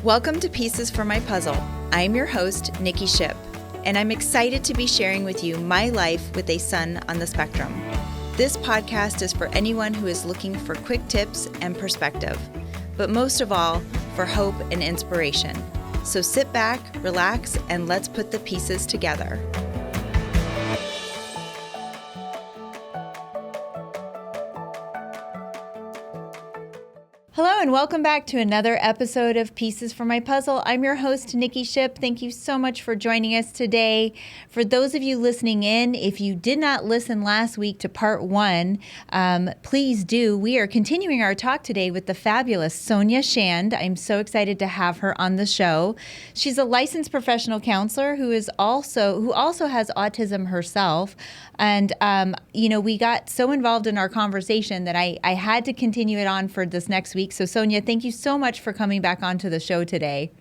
Welcome to Pieces for My Puzzle. I'm your host, Nikki Ship, and I'm excited to be sharing with you my life with a son on the spectrum. This podcast is for anyone who is looking for quick tips and perspective, but most of all, for hope and inspiration. So sit back, relax, and let's put the pieces together. Hello and welcome back to another episode of Pieces for My Puzzle. I'm your host, Nikki Ship. Thank you so much for joining us today. For those of you listening in, if you did not listen last week to part one, please do. We are continuing our talk today with the fabulous Sonia Shand. I'm so excited to have her on the show. She's a licensed professional counselor who also has autism herself. And, we got so involved in our conversation that I had to continue it on for this next week. So Sonia, thank you so much for coming back onto the show today.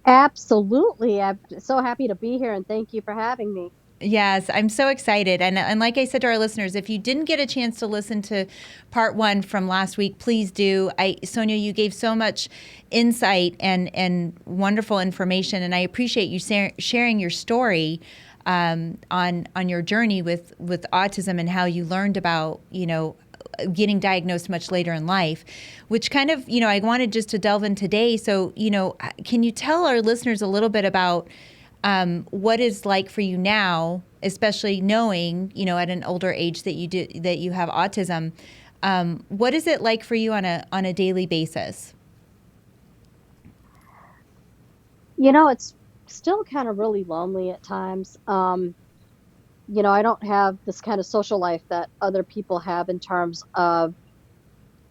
Absolutely. I'm so happy to be here and thank you for having me. Yes, I'm so excited. And like I said to our listeners, if you didn't get a chance to listen to part one from last week, please do. Sonia, you gave so much insight and wonderful information, and I appreciate you sharing your story on your journey with autism and how you learned about, getting diagnosed much later in life, which kind of, I wanted just to delve in today. So, can you tell our listeners a little bit about what it's like for you now, especially knowing, at an older age that you have autism? What is it like for you on a daily basis? It's still kind of really lonely at times. I don't have this kind of social life that other people have in terms of,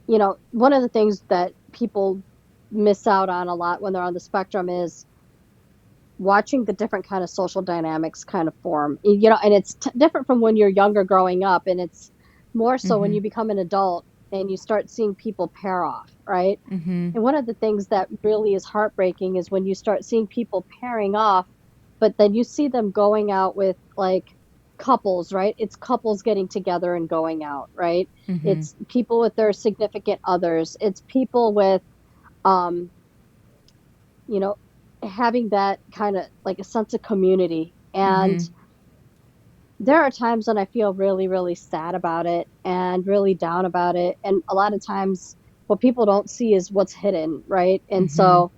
one of the things that people miss out on a lot when they're on the spectrum is watching the different kind of social dynamics kind of form, and it's different from when you're younger growing up. And it's more so when you become an adult and you start seeing people pair off, right? And one of the things that really is heartbreaking is when you start seeing people pairing off, but then you see them going out with like couples, right? It's couples getting together and going out, right? It's people with their significant others. It's people with, having that kind of like a sense of community. And there are times when I feel really, really sad about it and really down about it. And a lot of times what people don't see is what's hidden, right? And so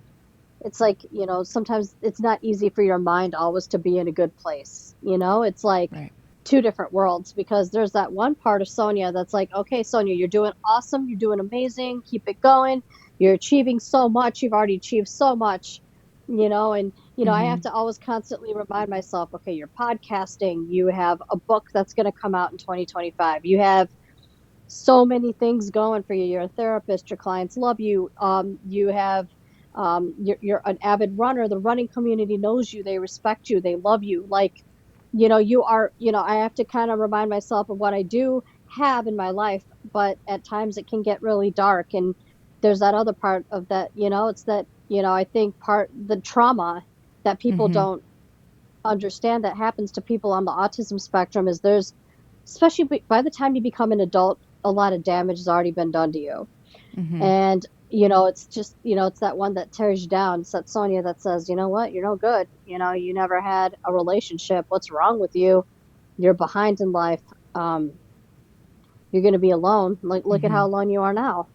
it's like, sometimes it's not easy for your mind always to be in a good place. It's like two different worlds, because there's that one part of Sonia that's like, okay, Sonia, you're doing awesome. You're doing amazing. Keep it going. You're achieving so much. You've already achieved so much, I have to always constantly remind myself, okay, you're podcasting. You have a book that's going to come out in 2025. You have so many things going for you. You're a therapist. Your clients love you. You have you're an avid runner. The running community knows you. They respect you. They love you. Like, you are, I have to kind of remind myself of what I do have in my life, but at times it can get really dark. And there's that other part of that, it's that, I think the trauma that people don't understand that happens to people on the autism spectrum is especially by the time you become an adult, a lot of damage has already been done to you. And, it's just, it's that one that tears you down. It's that Sonia that says, you know what, you're no good. You never had a relationship. What's wrong with you? You're behind in life. You're going to be alone. Like, look at how alone you are now.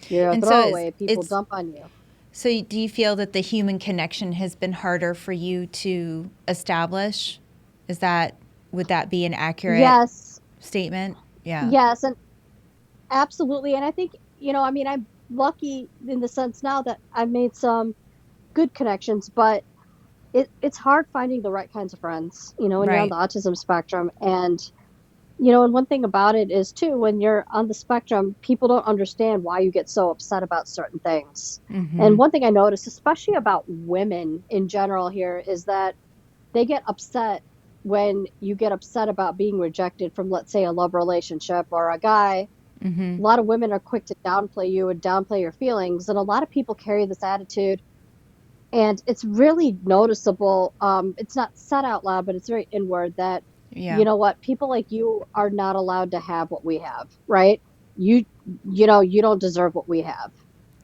You're a throwaway. People dump on you. So do you feel that the human connection has been harder for you to establish? Would that be an accurate statement? Yeah. Yes, and absolutely. And I think, I'm lucky in the sense now that I've made some good connections, but it's hard finding the right kinds of friends, when you're on the autism spectrum. And, and one thing about it is too, when you're on the spectrum, people don't understand why you get so upset about certain things. And one thing I noticed, especially about women in general here, is that they get upset when you get upset about being rejected from, let's say, a love relationship or a guy. A lot of women are quick to downplay you and downplay your feelings. And a lot of people carry this attitude, and it's really noticeable. It's not said out loud, but it's very inward that, you know what, people like you are not allowed to have what we have, right? You don't deserve what we have.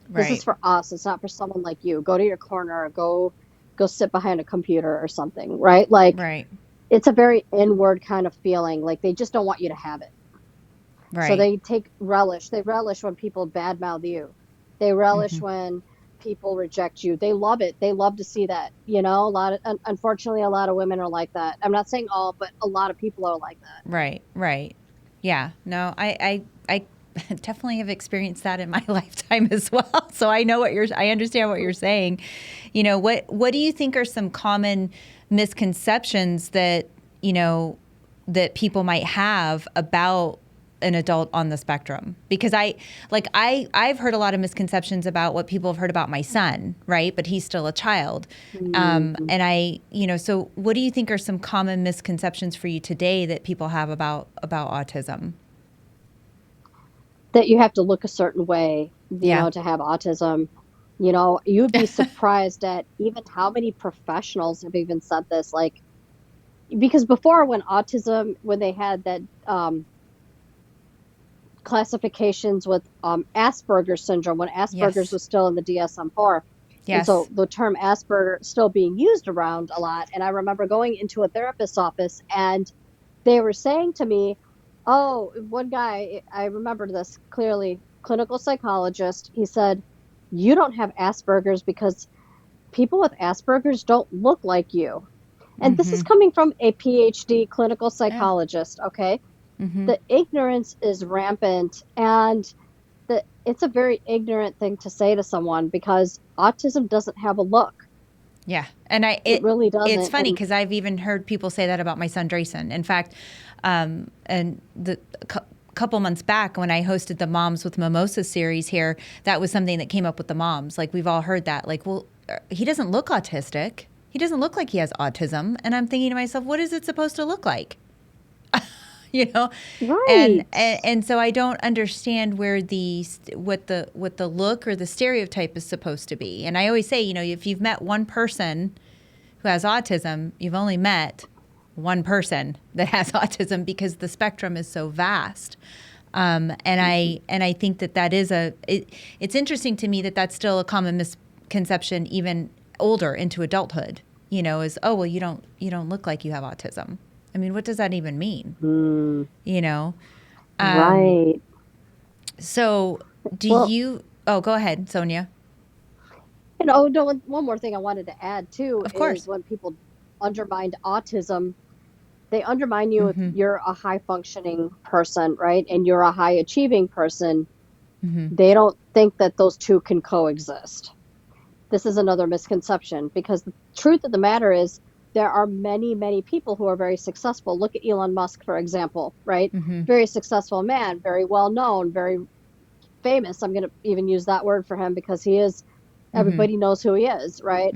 This is Right. for us. It's not for someone like you. Go to your corner, or go sit behind a computer or something, right? Like Right. it's a very inward kind of feeling. Like they just don't want you to have it. So Right. they take relish. They relish when people badmouth you. They relish when people reject you. They love it. They love to see that. You know, unfortunately, a lot of women are like that. I'm not saying all, but a lot of people are like that. Right. Right. Yeah. No, I definitely have experienced that in my lifetime as well. So I understand what you're saying. What do you think are some common misconceptions that, that people might have about an adult on the spectrum? Because I've heard a lot of misconceptions about what people have heard about my son, right? But he's still a child. Mm. So what do you think are some common misconceptions for you today that people have about autism? That you have to look a certain way, Yeah. to have autism. You'd be surprised at even how many professionals have even said this. Like, because before, when they had that classifications with Asperger's syndrome, when Asperger's Yes. was still in the DSM-4, and so Yes. the term Asperger still being used around a lot. And I remember going into a therapist's office, and they were saying to me, oh, one guy, I remember this clearly, clinical psychologist, he said, you don't have Asperger's because people with Asperger's don't look like you. And this is coming from a PhD clinical Yeah. psychologist, okay? The ignorance is rampant, and it's a very ignorant thing to say to someone, because autism doesn't have a look. Yeah, and It really it's doesn't. funny And because I've even heard people say that about my son Drayson. In fact, and the couple months back when I hosted the Moms with Mimosa series here, that was something that came up with the moms. Like, we've all heard that. Like, well, he doesn't look autistic. He doesn't look like he has autism. And I'm thinking to myself, what is it supposed to look like? you know and, right. and and so I don't understand where what the look or the stereotype is supposed to be. And I always say, if you've met one person who has autism, you've only met one person that has autism, because the spectrum is so vast. And I think that it's interesting to me that that's still a common misconception even older into adulthood, is, oh, well, you don't look like you have autism. I mean, what does that even mean? Mm, You know? Um, right. so do Well, you, oh, go ahead, Sonia. no, one more thing I wanted to add too Of is course. when people undermine autism, they undermine you if you're a high functioning person, right? And you're a high achieving person. They don't think that those two can coexist. This is another misconception, because the truth of the matter is there are many, many people who are very successful. Look at Elon Musk, for example, right? Very successful man, very well known, very famous. I'm going to even use that word for him because he is, everybody knows who he is, right?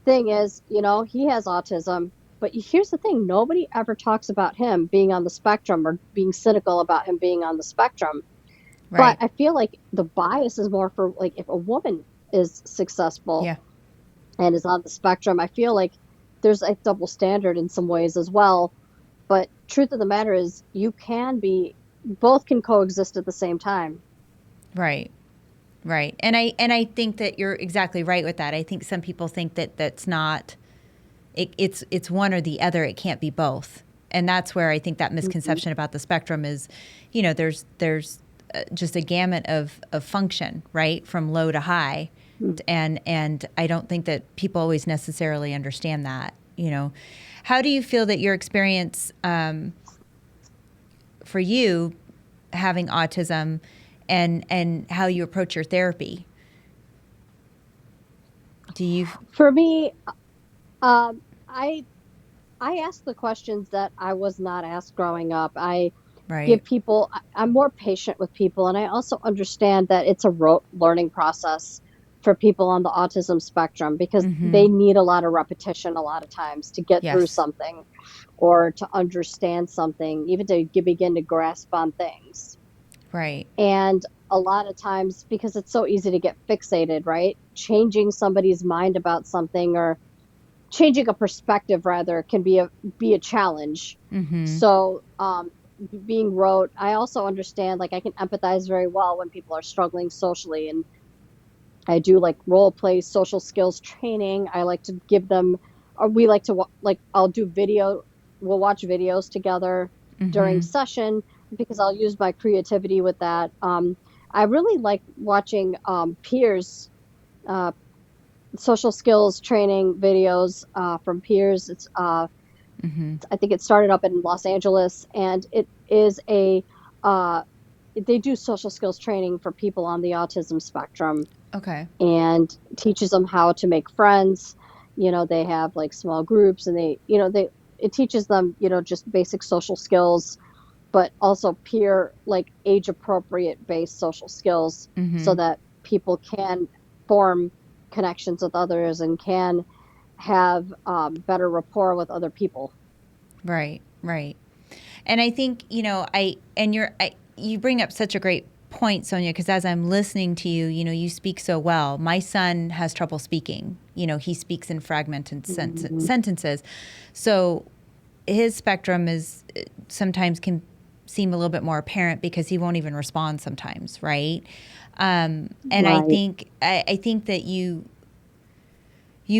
Thing is, he has autism, but here's the thing, nobody ever talks about him being on the spectrum or being cynical about him being on the spectrum. But Right. I feel like the bias is more for, like, if a woman is successful Yeah. and is on the spectrum, I feel like there's a double standard in some ways as well. But truth of the matter is, both can coexist at the same time. Right. Right. And I think that you're exactly right with that. I think some people think that that's not, it's one or the other. It can't be both. And that's where I think that Mhm. misconception about the spectrum is, there's just a gamut of function, right? From low to high. Mm. And I don't think that people always necessarily understand that. How do you feel that your experience, for you, having autism, and how you approach your therapy? Do you? For me, um, I I ask the questions that I was not asked growing up. I Right. I'm more patient with people, and I also understand that it's a rote learning process for people on the autism spectrum, because they need a lot of repetition a lot of times to get through Yes. something or to understand something, even to begin to grasp on things. Right. And a lot of times, because it's so easy to get fixated, right? Changing somebody's mind about something, or changing a perspective rather, can be a challenge. So, being rote, I also understand, like, I can empathize very well when people are struggling socially, and I do like role play, social skills training. I like to give them, or we like to like I'll do video. We'll watch videos together during Mm-hmm. session because I'll use my creativity with that. I really like watching peers, uh, social skills training videos from peers. Mm-hmm. I think it started up in Los Angeles, and it is uh, they do social skills training for people on the autism spectrum Okay. and teaches them how to make friends. You know, they have like small groups and it teaches them, just basic social skills, but also peer, like age appropriate based social skills Mm-hmm. so that people can form connections with others and can have better rapport with other people. Right. Right. And I think, you bring up such a great point, Sonia, because as I'm listening to you, you speak so well. My son has trouble speaking. He speaks in fragmented Mhm. sentences. So his spectrum is sometimes can seem a little bit more apparent because he won't even respond sometimes, right? And Right. I think that you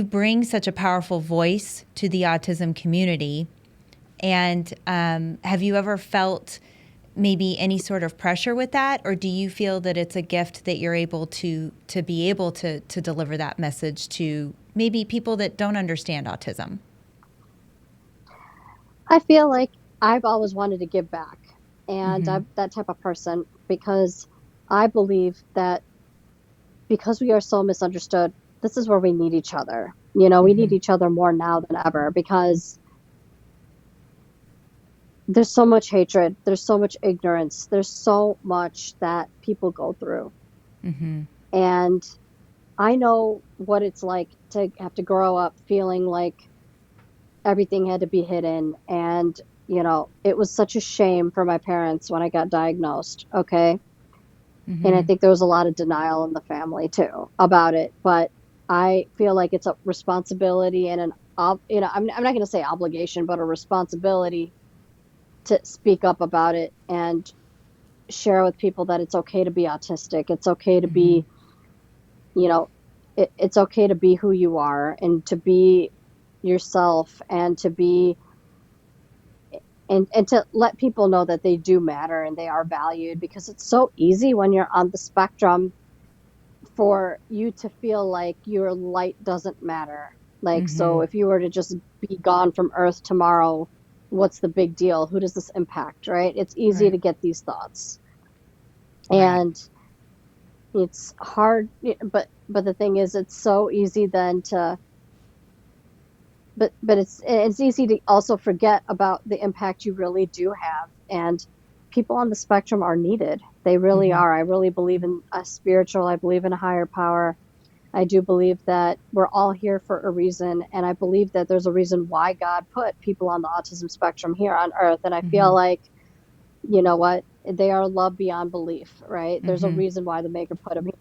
bring such a powerful voice to the autism community. And have you ever felt maybe any sort of pressure with that, or do you feel that it's a gift that you're able to be able to deliver that message to maybe people that don't understand autism? I feel like I've always wanted to give back, and Mm-hmm. I'm that type of person because I believe that because we are so misunderstood, this is where we need each other. We Mm-hmm. need each other more now than ever because there's so much hatred, there's so much ignorance, there's so much that people go through. Mm-hmm. And I know what it's like to have to grow up feeling like everything had to be hidden. And, it was such a shame for my parents when I got diagnosed. Okay. And I Mm-hmm. think there was a lot of denial in the family too about it. But I feel like it's a responsibility and I'm not going to say obligation, but a responsibility to speak up about it and share with people that it's okay to be autistic. It's okay to Mm-hmm. be, you know, it's okay to be who you are and to be yourself and to be and to let people know that they do matter and they are valued because it's so easy when you're on the spectrum for you to feel like your light doesn't matter. Like, Mm-hmm. so if you were to just be gone from Earth tomorrow, what's the big deal? Who does this impact, right? It's easy Right. to get these thoughts. Right. And it's hard, but the thing is it's so easy then to but it's easy to also forget about the impact you really do have. And people on the spectrum are needed. They really Mm-hmm. are. I really believe in a spiritual, I believe in a higher power. I do believe that we're all here for a reason, and I believe that there's a reason why God put people on the autism spectrum here on earth. And I Mm-hmm. feel like, you know what, they are loved beyond belief, right? There's a Mm-hmm. reason why the maker put them here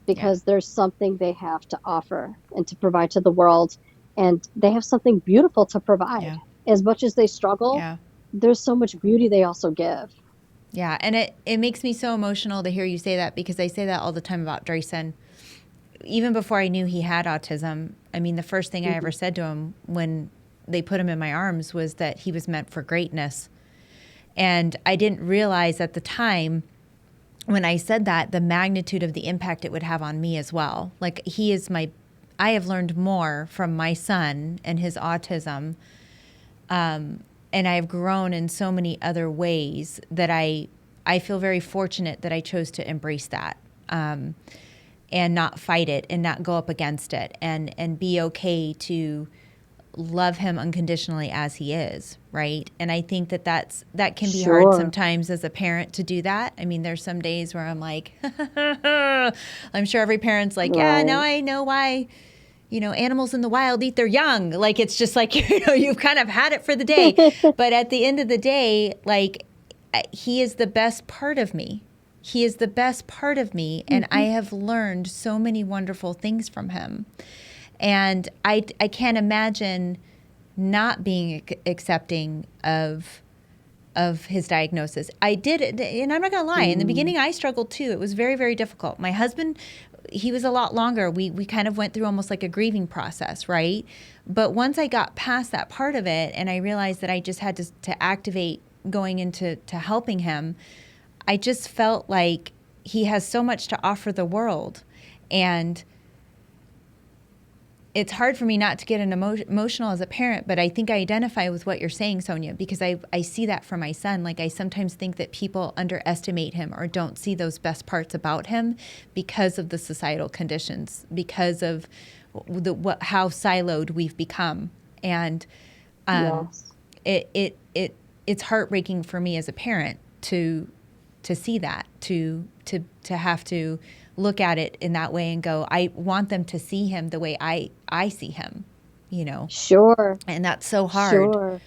Yeah. because there's something they have to offer and to provide to the world, and they have something beautiful to provide. Yeah. As much as they struggle, Yeah. there's so much beauty they also give. Yeah. And it makes me so emotional to hear you say that because I say that all the time about Drayson. Even before I knew he had autism, I mean, the first thing I ever Mhm. said to him when they put him in my arms was that he was meant for greatness. And I didn't realize at the time when I said that the magnitude of the impact it would have on me as well. Like, I have learned more from my son and his autism. And I have grown in so many other ways that I feel very fortunate that I chose to embrace that. And not fight it and not go up against it and be okay to love him unconditionally as he is, right? And I think that can be hard Sure. sometimes as a parent to do that. I mean, there's some days where I'm like, I'm sure every parent's like, yeah, now Right. I know why, animals in the wild eat their young. Like, it's just like, you've kind of had it for the day. But at the end of the day, like, he is the best part of me. He is the best part of me, and I Mhm. have learned so many wonderful things from him. And I can't imagine not being accepting of his diagnosis. I did, and I'm not going to lie. In the Mm. beginning, I struggled too. It was very, very difficult. My husband he was a lot longer. We kind of went through almost like a grieving process, right? But once I got past that part of it and I realized that I just had to activate going into helping him, I just felt like he has so much to offer the world. And it's hard for me not to get emotional as a parent, but I think I identify with what you're saying, Sonia, because I see that for my son. Like, I sometimes think that people underestimate him or don't see those best parts about him because of the societal conditions, because of how siloed we've become. And Yes. it's heartbreaking for me as a parent to see that, to have to look at it in that way and go, I want them to see him the way I see him, you know? Sure. And that's so hard Sure.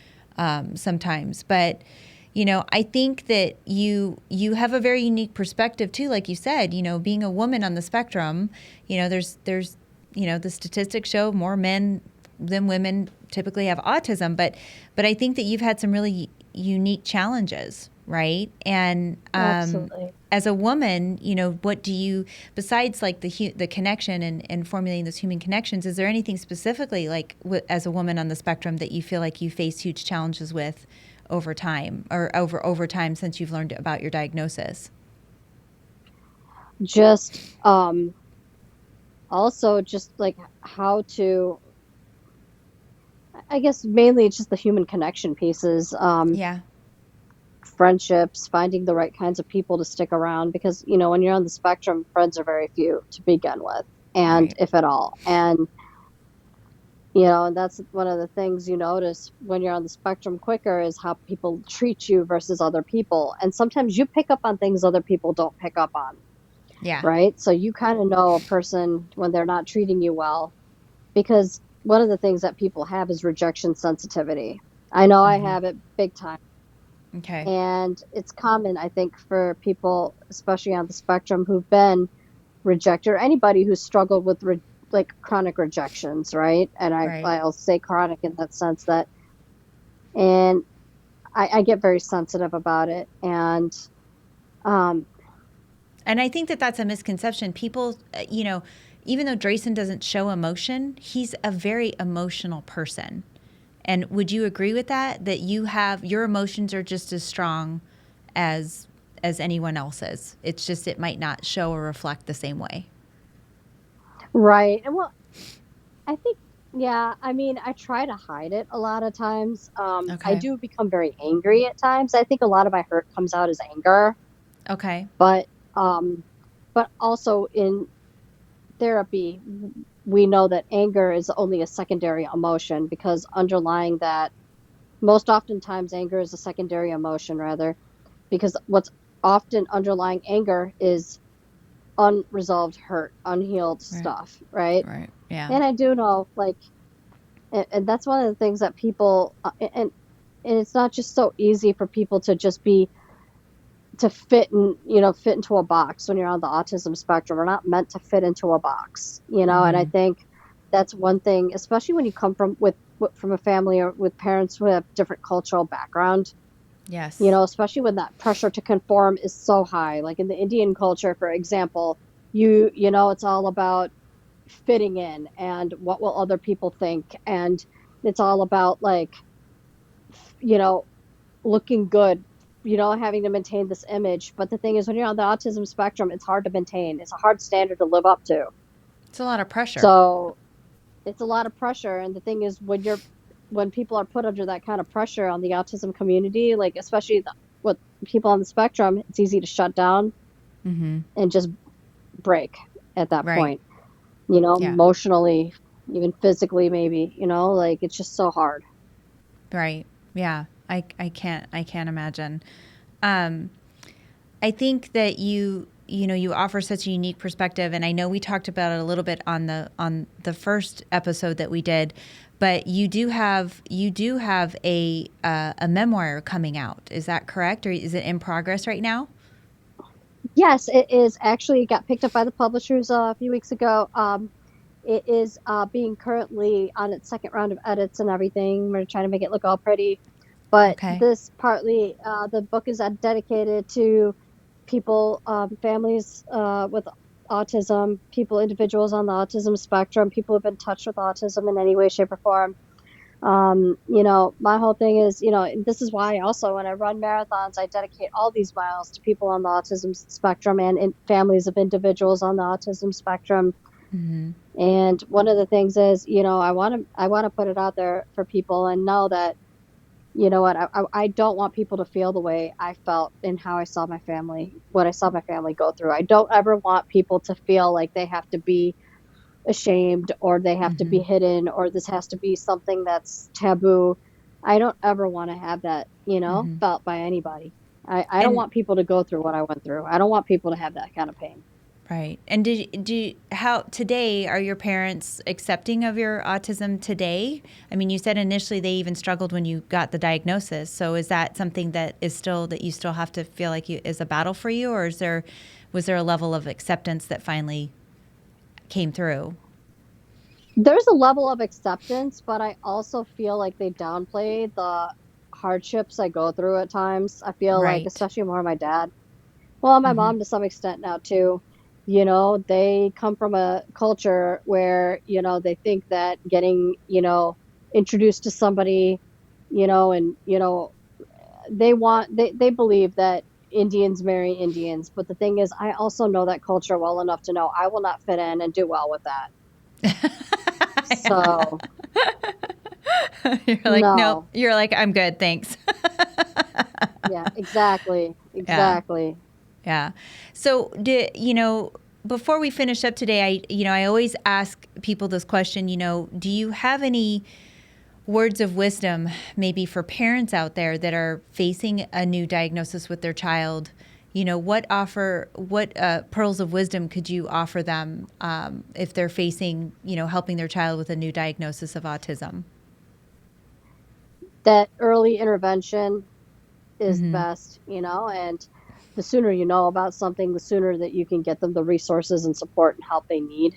sometimes. But, you know, I think that you have a very unique perspective too, like you said, you know, being a woman on the spectrum, you know, there's you know, the statistics show more men than women typically have autism, but I think that you've had some really unique challenges, right? And Absolutely. as a woman, you know, what do you, besides like the connection and formulating those human connections, is there anything specifically like as a woman on the spectrum that you feel like you face huge challenges with over time or over time since you've learned about your diagnosis? Just also just like how to, I guess mainly it's just the human connection pieces, Yeah. friendships, finding the right kinds of people to stick around because, you know, when you're on the spectrum, friends are very few to begin with, and Right. if at all. And, you know, and that's one of the things you notice when you're on the spectrum quicker is how people treat you versus other people. And sometimes you pick up on things other people don't pick up on, Yeah. right? So you kind of know a person when they're not treating you well because one of the things that people have is rejection sensitivity. I know I Mm-hmm. have it big time. Okay. And it's common, I think, for people, especially on the spectrum, who've been rejected or anybody who's struggled with like chronic rejections, right? And Right. I'll say chronic in that sense that, and I get very sensitive about it. And um, And I think that that's a misconception. People, you know, even though Drayson doesn't show emotion, he's a very emotional person. And would you agree with that? That you have your emotions are just as strong as anyone else's. It's just it might not show or reflect the same way. right. And well, I think, yeah, I mean, I try to hide it a lot of times. I Okay. do become very angry at times. I think a lot of my hurt comes out as anger, Okay. but um, but also in therapy, we know that anger is only a secondary emotion because underlying that, most oftentimes anger is a secondary emotion, rather, because what's often underlying anger is unresolved hurt, unhealed Right. stuff, right? Right. Yeah. And I do know, like, and that's one of the things that people, and it's not just so easy for people to just be to fit in, you know, fit into a box when you're on the autism spectrum. We're not meant to fit into a box, you know, and I Mm-hmm. think that's one thing, especially when you come from a family or with parents who have different cultural background, you Yes. know, especially when that pressure to conform is so high. Like in the Indian culture, for example, you know, it's all about fitting in and what will other people think, and it's all about like, you know, looking good, you know, having to maintain this image. But the thing is, when you're on the autism spectrum, it's hard to maintain. It's a hard standard to live up to. It's a lot of pressure. So it's a lot of pressure. And the thing is, when people are put under that kind of pressure on the autism community, like especially with people on the spectrum, it's easy to shut down Mm-hmm. and just break at that Right. point. You know, Yeah. emotionally, even physically, maybe. You know, like it's just so hard. Right. Yeah. I can't imagine. Um, I think that you know you offer such a unique perspective, and I know we talked about it a little bit on the first episode that we did, but you do have a memoir coming out. Is that correct, or is it in progress right now? Yes, it is actually got picked up by the publishers a few weeks ago. It is being currently on its second round of edits and everything. We're trying to make it look all pretty. But Okay. this partly, the book is dedicated to people, families with autism, individuals on the autism spectrum, people who've been touched with autism in any way, shape, or form. My whole thing is, this is why also when I run marathons, I dedicate all these miles to people on the autism spectrum and in families of individuals on the autism spectrum. Mm-hmm. And one of the things is, I want to put it out there for people and know that, I don't want people to feel the way I felt in how I saw my family, what I saw my family go through. I don't ever want people to feel like they have to be ashamed or they have to be Mm-hmm. hidden or this has to be something that's taboo. I don't ever want to have that, Mm-hmm. felt by anybody. I don't And want people to go through what I went through. I don't want people to have that kind of pain. right. And how today are your parents accepting of your autism today? I mean, you said initially they even struggled when you got the diagnosis. So is that something that you still have to feel like is a battle for you, or was there a level of acceptance that finally came through? There's a level of acceptance, but I also feel like they downplay the hardships I go through at times. I feel like, Right. especially more my dad. Well, my Mm-hmm. mom to some extent now too. They come from a culture where, they think that getting, introduced to somebody, and, they believe that Indians marry Indians. But the thing is, I also know that culture well enough to know I will not fit in and do well with that. So, You're like, nope. no. You're like, I'm good, thanks. Yeah, exactly. Yeah. Exactly. Yeah. So, before we finish up today, I always ask people this question, do you have any words of wisdom maybe for parents out there that are facing a new diagnosis with their child? What pearls of wisdom could you offer them if they're facing, helping their child with a new diagnosis of autism? That early intervention is Mm-hmm. best, and the sooner you know about something, the sooner that you can get them the resources and support and help they need.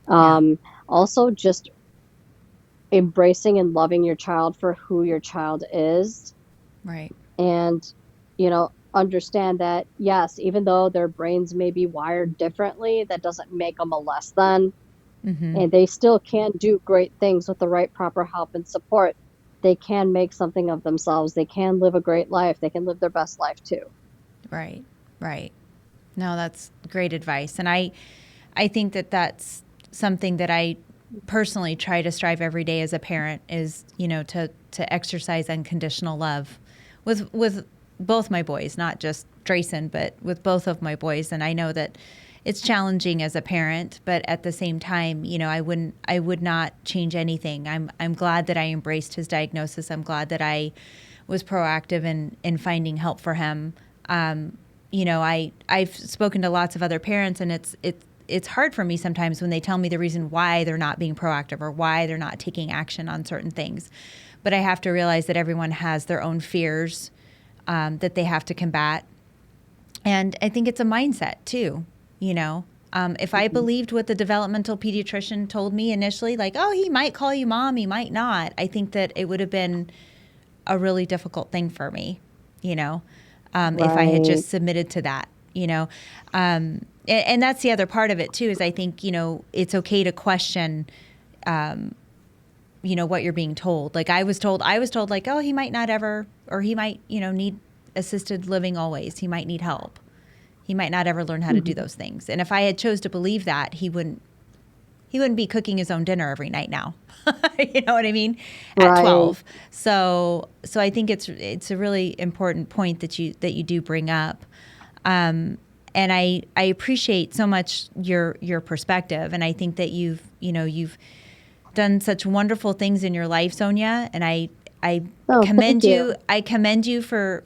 Yeah. Also, just embracing and loving your child for who your child is, Right. and, understand that, yes, even though their brains may be wired differently, that doesn't make them a less than, Mm-hmm. and they still can do great things with the right proper help and support. They can make something of themselves. They can live a great life. They can live their best life too. Right. Right. No, that's great advice. And I think that that's something that I personally try to strive every day as a parent is, to exercise unconditional love with both my boys, not just Drayson, but with both of my boys. And I know that it's challenging as a parent, but at the same time, I would not change anything. I'm glad that I embraced his diagnosis. I'm glad that I was proactive in finding help for him. I've spoken to lots of other parents, and it's hard for me sometimes when they tell me the reason why they're not being proactive or why they're not taking action on certain things. But I have to realize that everyone has their own fears that they have to combat. And I think it's a mindset too, If I Mhm. believed what the developmental pediatrician told me initially, like, oh, he might call you mom, he might not, I think that it would have been a really difficult thing for me, if I had Right. just submitted to that, and that's the other part of it too, is I think, it's okay to question, what you're being told. Like I was told like, oh, he might not ever, or he might, need assisted living always. He might need help. He might not ever learn how to do Mhm. those things. And if I had chose to believe that, he wouldn't be cooking his own dinner every night now. You know what I mean? At Right. 12. So I think it's a really important point that you do bring up. And I appreciate so much your perspective, and I think that you've done such wonderful things in your life, Sonia, and I Oh, thank commend you. you. I commend you for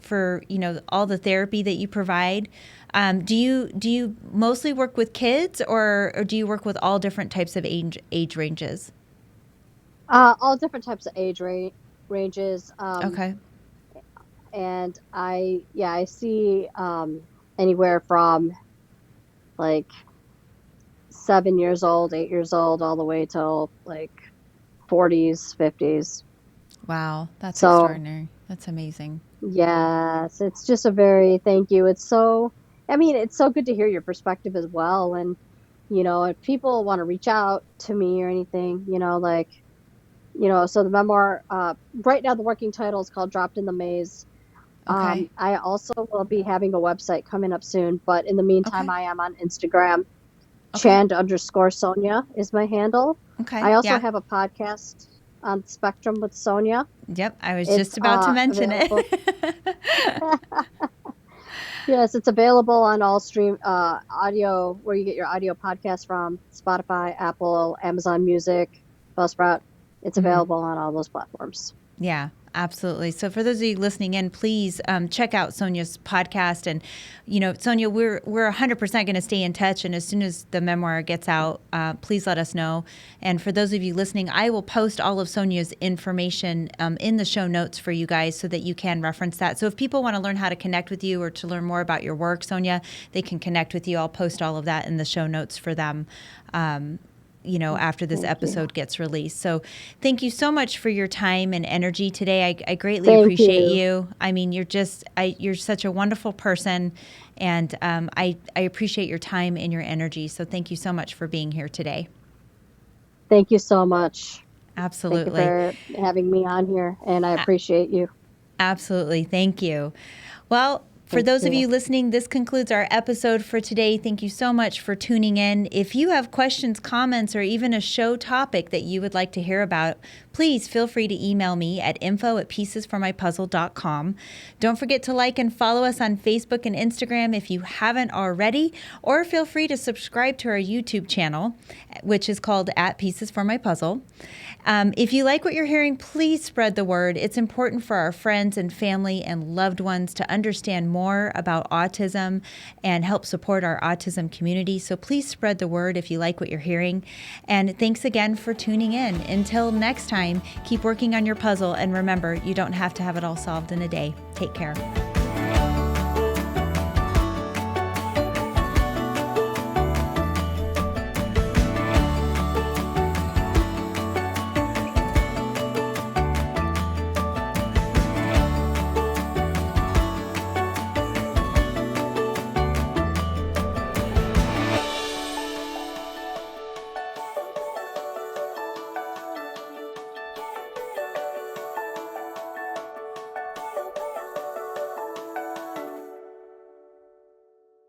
all the therapy that you provide. Do you mostly work with kids, or do you work with all different types of age ranges? All different types of ranges. Okay. And I see anywhere from like 7 years old, 8 years old, all the way till like 40s, 50s. Wow, that's So extraordinary. That's amazing. yes, it's just a very thank you. It's so, I mean, it's so good to hear your perspective as well. And if people want to reach out to me or anything, so the memoir, right now the working title is called Dropped in the Maze. Okay. I also will be having a website coming up soon, but in the meantime, Okay. I am on Instagram. Okay. Chand_Sonia is my handle. Okay. I also Yeah. have a podcast on Spectrum with Sonia. Yep. I was It's just about to mention available. it. Yes, it's available on all stream audio, where you get your audio podcast from: Spotify, Apple, Amazon Music, Buzzsprout. It's available on all those platforms. Yeah, absolutely. So for those of you listening in, please check out Sonia's podcast. And, Sonia, we're 100% going to stay in touch. And as soon as the memoir gets out, please let us know. And for those of you listening, I will post all of Sonia's information in the show notes for you guys so that you can reference that. So if people want to learn how to connect with you or to learn more about your work, Sonia, they can connect with you. I'll post all of that in the show notes for them. After this episode gets released. So thank you so much for your time and energy today. I greatly appreciate you. I mean, you're such a wonderful person, and I appreciate your time and your energy. So thank you so much for being here today. Thank you so much. Absolutely. Thank you for having me on here, and I appreciate you. Absolutely. Thank you. Well, for those of you listening, this concludes our episode for today. Thank you so much for tuning in. If you have questions, comments, or even a show topic that you would like to hear about, please feel free to email me at info@piecesformypuzzle.com. Don't forget to like and follow us on Facebook and Instagram if you haven't already, or feel free to subscribe to our YouTube channel, which is called @piecesformypuzzle. If you like what you're hearing, please spread the word. It's important for our friends and family and loved ones to understand more about autism and help support our autism community. So please spread the word if you like what you're hearing. And thanks again for tuning in. Until next time, keep working on your puzzle. And remember, you don't have to have it all solved in a day. Take care.